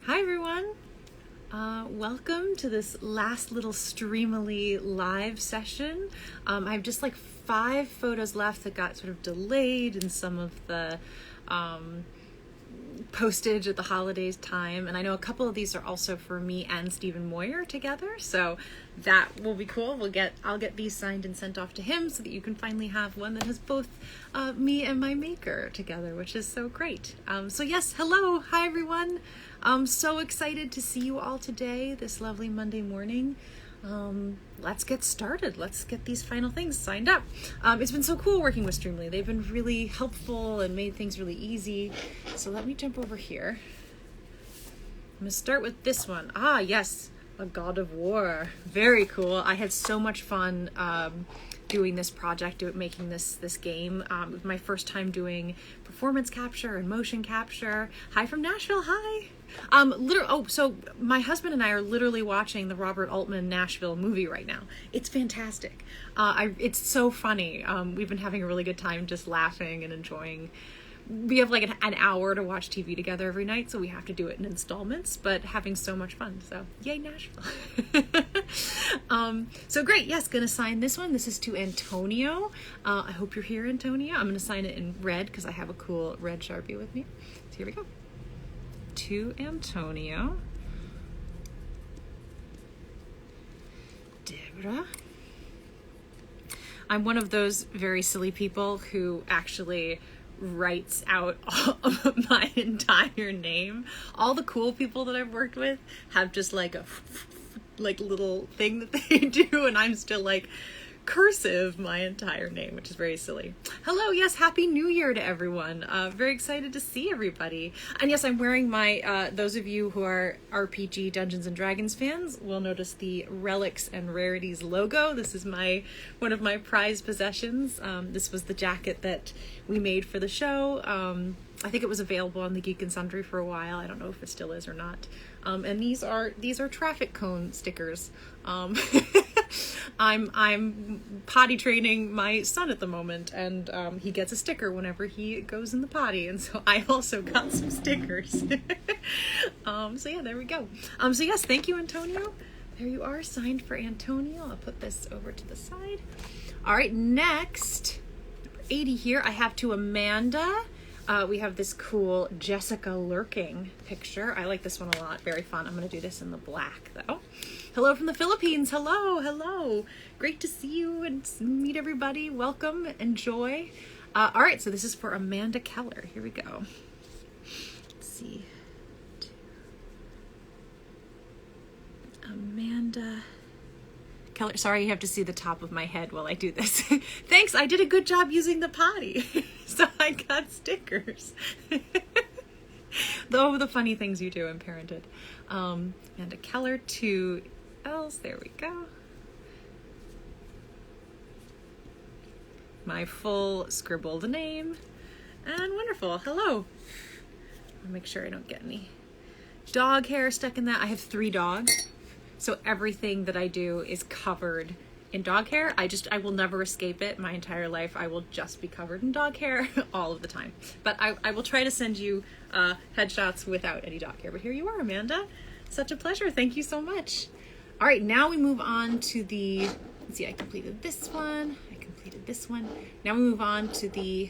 Hi everyone. Welcome to this last little Streamily live session. I have just like 5 photos left that got sort of delayed in some of the postage at the holidays time, and I know a couple of these are also for me and Stephen Moyer together, so that will be cool. I'll get these signed and sent off to him so that you can finally have one that has both me and my maker together, which is so great. So yes, hello, hi everyone. I'm so excited to see you all today, this lovely Monday morning. Let's get started. Let's get these final things signed up. It's been so cool working with Streamily. They've been really helpful and made things really easy. So let me jump over here. I'm going to start with this one. Ah, yes, a God of War. Very cool. I had so much fun doing this project, making this game. It was my first time doing performance capture and motion capture. Hi from Nashville. Hi. So my husband and I are literally watching the Robert Altman Nashville movie right now. It's fantastic. It's so funny. We've been having a really good time just laughing and enjoying. We have like an hour to watch TV together every night, so we have to do it in installments, but having so much fun. So yay, Nashville. So great. Yes, gonna sign this one. This is to Antonio. I hope you're here, Antonio. I'm gonna sign it in red because I have a cool red Sharpie with me. So here we go. To Antonio. Deborah. I'm one of those very silly people who actually writes out all of my entire name. All the cool people that I've worked with have just like a little thing that they do, and I'm still like cursive my entire name, which is very silly. Hello, yes, happy new year to everyone. Very excited to see everybody. And yes, I'm wearing my those of you who are RPG Dungeons and Dragons fans will notice the Relics and Rarities logo. This is one of my prized possessions. This was the jacket that we made for the show. I think it was available on the Geek and Sundry for a while. I don't know if it still is or not. And these are traffic cone stickers. I'm potty training my son at the moment, and he gets a sticker whenever he goes in the potty, and so I also got some stickers. So yeah, there we go. So yes, thank you, Antonio. There you are, signed for Antonio. I'll put this over to the side. All right, next, number 80 here, I have to Amanda. We have this cool Jessica lurking picture. I like this one a lot. Very fun. I'm going to do this in the black, though. Hello from the Philippines. Hello, hello. Great to see you and meet everybody. Welcome. Enjoy. All right, so this is for Amanda Keller. Here we go. Let's see. Amanda Keller. Sorry, you have to see the top of my head while I do this. Thanks, I did a good job using the potty. So I got stickers. The funny things you do in parenthood. Amanda Keller, 2 L's. There we go. My full scribbled name. And wonderful. Hello. I'll make sure I don't get any dog hair stuck in that. I have 3 dogs. So everything that I do is covered in dog hair. I will never escape it. My entire life, I will just be covered in dog hair all of the time. But I will try to send you headshots without any dog hair. But here you are, Amanda. Such a pleasure. Thank you so much. All right, now we move on to the, let's see, I completed this one. I completed this one. Now we move on to the,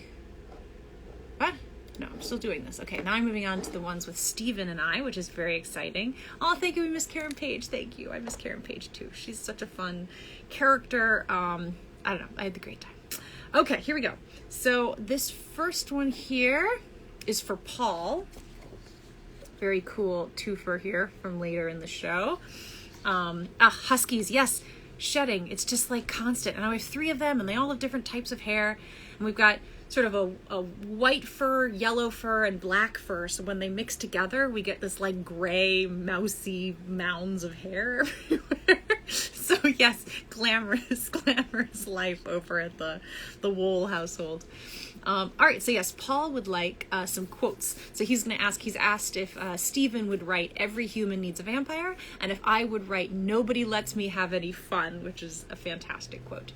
what? No, I'm still doing this. Okay, now I'm moving on to the ones with Stephen and I, which is very exciting. Oh, thank you, Miss Karen Page. Thank you. I miss Karen Page too. She's such a fun character. I don't know. I had a great time. Okay, here we go. So this first one here is for Paul. Very cool twofer here from later in the show. Huskies, yes, shedding. It's just like constant. And I have 3 of them, and they all have different types of hair. And we've got sort of a white fur, yellow fur, and black fur. So when they mix together, we get this like gray, mousy mounds of hair everywhere. So yes, glamorous life over at the Woll household. All right, so yes, Paul would like some quotes. So he's asked if Stephen would write "Every human needs a vampire," and if I would write "Nobody lets me have any fun," which is a fantastic quote.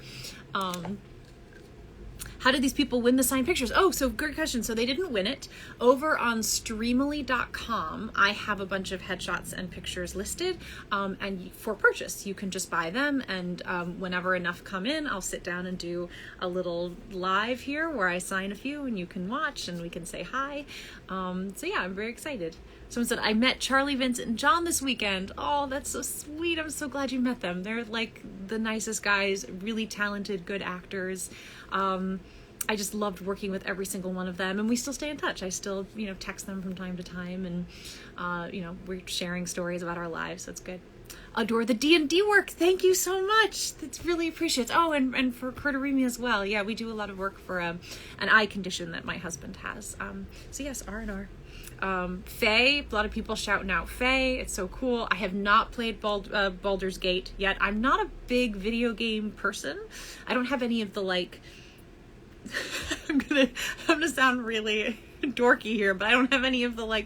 how did these people win the signed pictures? Oh, so good question. So they didn't win it. Over on Streamily.com, I have a bunch of headshots and pictures listed, and for purchase. You can just buy them, and whenever enough come in, I'll sit down and do a little live here where I sign a few, and you can watch, and we can say hi. So yeah, I'm very excited. Someone said, I met Charlie, Vincent, and John this weekend. Oh, that's so sweet. I'm so glad you met them. They're like the nicest guys, really talented, good actors. I just loved working with every single one of them, and we still stay in touch. I still, text them from time to time, and, we're sharing stories about our lives, so it's good. Adore the D&D work. Thank you so much. That's really appreciated. Oh, and for Curtarimi as well. Yeah, we do a lot of work for an eye condition that my husband has. So yes, R&R. Faye, a lot of people shouting out Faye. It's so cool. I have not played Baldur's Gate yet. I'm not a big video game person. I don't have any of the I'm gonna sound really dorky here, but I don't have any of the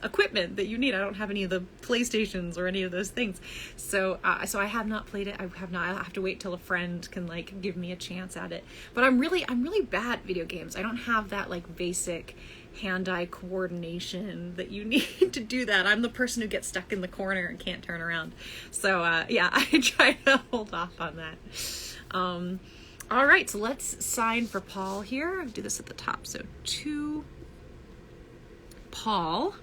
equipment that you need. I don't have any of the PlayStations or any of those things. So I have not played it. I'll have to wait till a friend can give me a chance at it. But I'm really bad at video games. I don't have that basic hand-eye coordination that you need to do that. I'm the person who gets stuck in the corner and can't turn around. So yeah, I try to hold off on that. All right, so let's sign for Paul here. I'll do this at the top. So to Paul.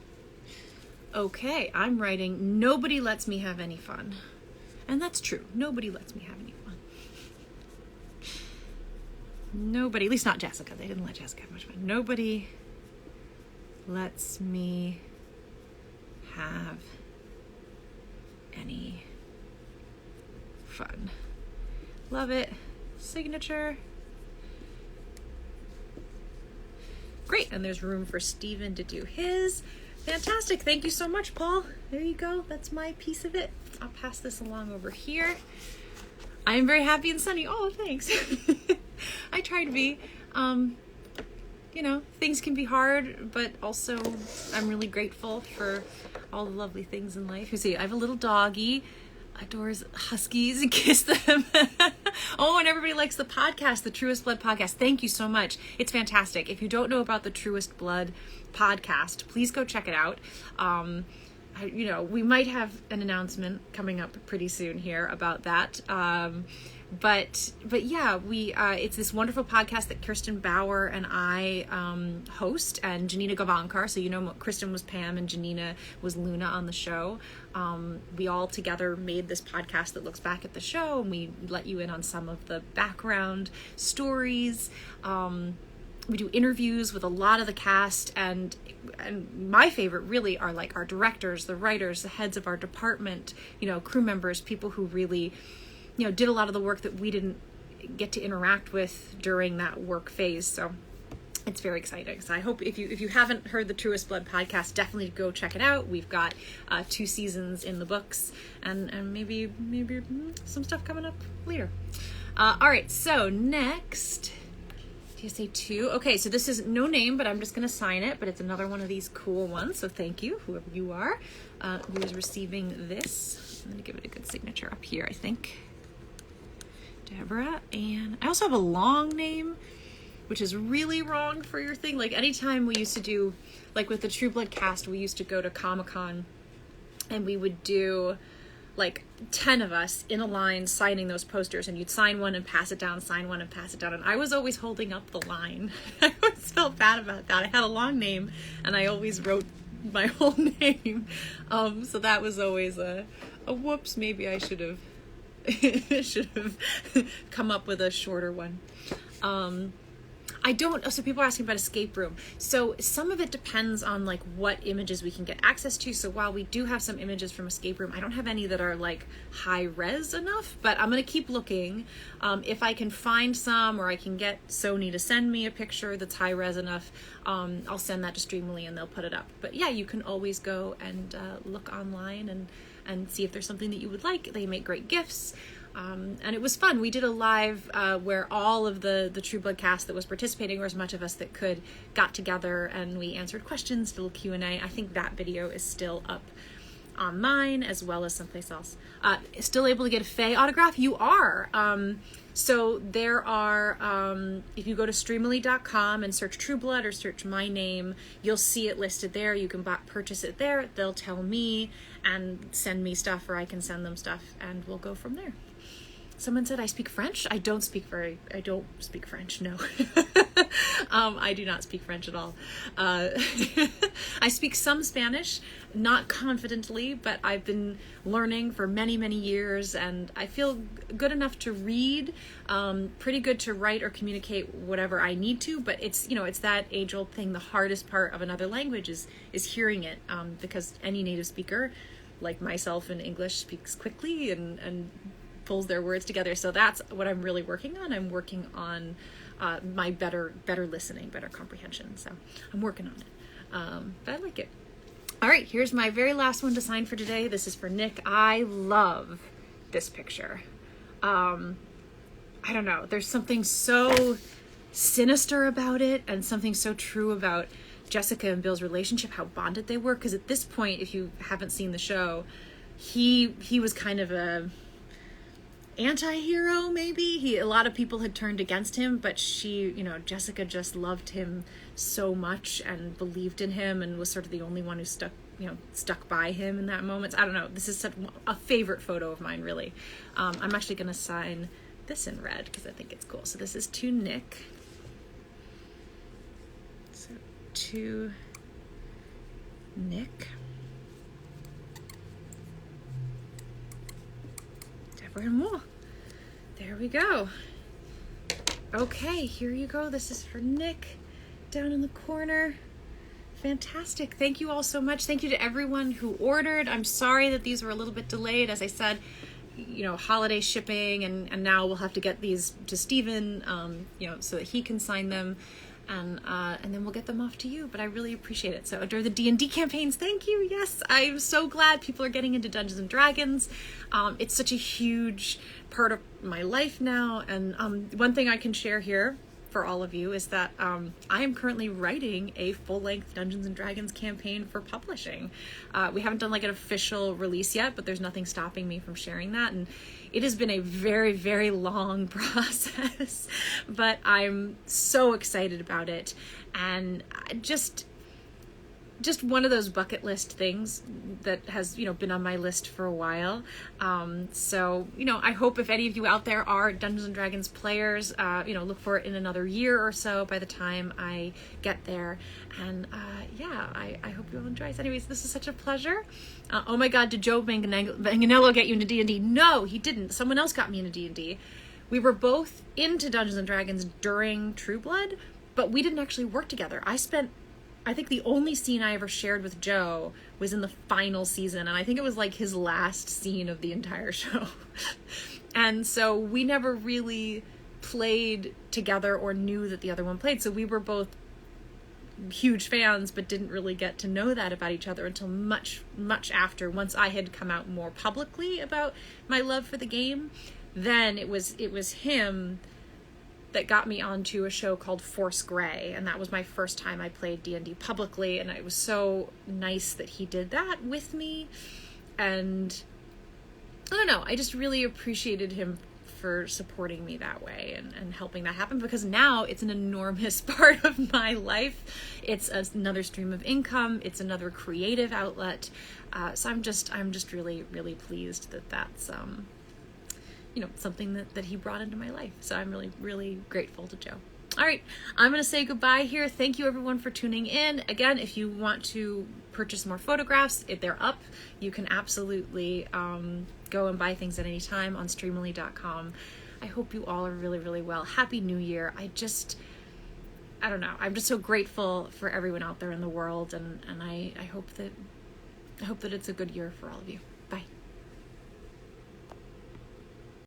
Okay, I'm writing, nobody lets me have any fun. And that's true. Nobody lets me have any fun. Nobody, at least not Jessica. They didn't let Jessica have much fun. Nobody lets me have any fun. Love it. Signature. Great, and there's room for Steven to do his. Fantastic. Thank you so much, Paul. There you go. That's my piece of it. I'll pass this along over here. I am very happy and sunny. Oh, thanks. I try to be. Things can be hard, but also I'm really grateful for all the lovely things in life. You see, I have a little doggy. Adores huskies and kiss them. Oh, and everybody likes the podcast, the Truest Blood podcast. Thank you so much. It's fantastic. If you don't know about the Truest Blood podcast, please go check it out. We might have an announcement coming up pretty soon here about that. But yeah, it's this wonderful podcast that Kirsten Bauer and I host, and Janina Gavankar. So Kristen was Pam and Janina was Luna on the show. We all together made this podcast that looks back at the show, and we let you in on some of the background stories. We do interviews with a lot of the cast, and my favorite really are our directors, the writers, the heads of our department, crew members, people who really did a lot of the work that we didn't get to interact with during that work phase. So it's very exciting. So I hope if you haven't heard the Truest Blood podcast, definitely go check it out. We've got 2 seasons in the books, and maybe some stuff coming up later. All right, so next, do you say 2? Okay, so this is no name, but I'm just going to sign it, but it's another one of these cool ones. So thank you, whoever you are, who is receiving this. I'm going to give it a good signature up here, I think. Deborah. And I also have a long name, which is really wrong for your thing. Anytime we used to do, with the True Blood cast, we used to go to Comic-Con, and we would do 10 of us in a line signing those posters, and you'd sign one and pass it down, sign one and pass it down, and I was always holding up the line. I always felt bad about that. I had a long name, and I always wrote my whole name. So that was always a whoops. Maybe I should have come up with a shorter one. So people are asking about escape room. So some of it depends on what images we can get access to. So while we do have some images from escape room, I don't have any that are high res enough, but I'm going to keep looking. If I can find some, or I can get Sony to send me a picture that's high res enough, I'll send that to Streamily and they'll put it up. But yeah, you can always go and look online and see if there's something that you would like. They make great gifts. And it was fun. We did a live where all of the True Blood cast that was participating, or as much of us that could, got together and we answered questions, little Q&A. I think that video is still up online as well as someplace else. Still able to get a Faye autograph? You are. So there are, if you go to Streamily.com and search True Blood or search my name, you'll see it listed there. You can purchase it there. They'll tell me and send me stuff, or I can send them stuff, and we'll go from there. Someone said I speak French. I don't speak French, no. I do not speak French at all. I speak some Spanish, not confidently, but I've been learning for many, many years, and I feel good enough to read, pretty good to write or communicate whatever I need to, but it's that age-old thing. The hardest part of another language is hearing it, because any native speaker, like myself in English, speaks quickly and pulls their words together. So that's what I'm really working on. I'm working on my better listening, better comprehension. So I'm working on it. But I like it. All right, here's my very last one to sign for today. This is for Nick. I love this picture. I don't know. There's something so sinister about it, and something so true about Jessica and Bill's relationship, how bonded they were. Because at this point, if you haven't seen the show, he was kind of a anti-hero, maybe. A lot of people had turned against him, but Jessica just loved him so much and believed in him and was sort of the only one who stuck by him in that moment. I don't know. This is such a favorite photo of mine, really. I'm actually going to sign this in red because I think it's cool. So this is to Nick. So to Nick. Deborah and Woll. There we go. Okay, here you go. This is for Nick down in the corner. Fantastic. Thank you all so much. Thank you to everyone who ordered. I'm sorry that these were a little bit delayed. As I said, holiday shipping, and now we'll have to get these to Steven, so that he can sign them. And then we'll get them off to you, but I really appreciate it. So during the D&D campaigns, thank you. Yes, I'm so glad people are getting into Dungeons and Dragons. It's such a huge part of my life now. And one thing I can share here for all of you is that I am currently writing a full-length Dungeons and Dragons campaign for publishing. We haven't done like an official release yet, but there's nothing stopping me from sharing that. And it has been a very, very long process, but I'm so excited about it. And just one of those bucket list things that has, been on my list for a while. So, I hope if any of you out there are Dungeons and Dragons players, look for it in another year or so by the time I get there. And I hope you all enjoy it. Anyways, this is such a pleasure. Oh my God, did Joe Manganello get you into D&D? No, he didn't. Someone else got me into D&D. We were both into Dungeons and Dragons during True Blood, but we didn't actually work together. I think the only scene I ever shared with Joe was in the final season, and I think it was like his last scene of the entire show. And so we never really played together or knew that the other one played. So we were both huge fans, but didn't really get to know that about each other until much, much after. Once I had come out more publicly about my love for the game, then it was him that got me onto a show called Force Grey, and that was my first time I played D&D publicly, and it was so nice that he did that with me. And I don't know, I just really appreciated him for supporting me that way and helping that happen, because now it's an enormous part of my life. It's another stream of income. It's another creative outlet. So I'm just really, really pleased that that's something that he brought into my life. So I'm really, really grateful to Joe. All right, I'm going to say goodbye here. Thank you everyone for tuning in. Again, if you want to purchase more photographs, if they're up, you can absolutely go and buy things at any time on Streamily.com. I hope you all are really, really well. Happy New Year. I don't know. I'm just so grateful for everyone out there in the world, and I hope that it's a good year for all of you.